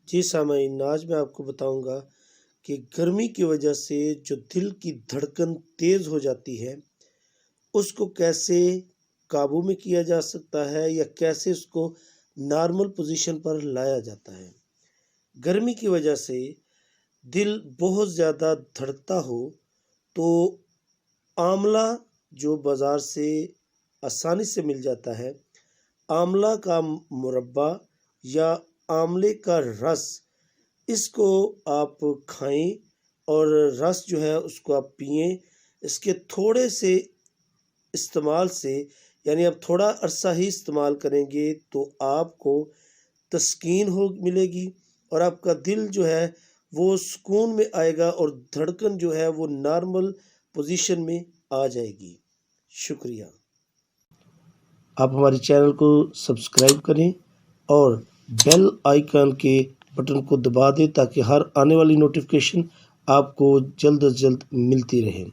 جی سامعین، آج میں آپ کو بتاؤں گا کہ گرمی کی وجہ سے جو دل کی دھڑکن تیز ہو جاتی ہے اس کو کیسے قابو میں کیا جا سکتا ہے یا کیسے اس کو نارمل پوزیشن پر لایا جاتا ہے۔ گرمی کی وجہ سے دل بہت زیادہ دھڑکتا ہو تو آملہ جو بازار سے آسانی سے مل جاتا ہے، آملہ کا مربع یا آملے کا رس، اس کو آپ کھائیں اور رس جو ہے اس کو آپ پئیں۔ اس کے تھوڑے سے استعمال سے، یعنی آپ تھوڑا عرصہ ہی استعمال کریں گے تو آپ کو تسکین ملے گی اور آپ کا دل جو ہے وہ سکون میں آئے گا اور دھڑکن جو ہے وہ نارمل پوزیشن میں آ جائے گی۔ شکریہ۔ آپ ہمارے چینل کو سبسکرائب کریں اور بیل آئیکن کے بٹن کو دبا دیں تاکہ ہر آنے والی نوٹیفیکیشن آپ کو جلد از جلد ملتی رہے۔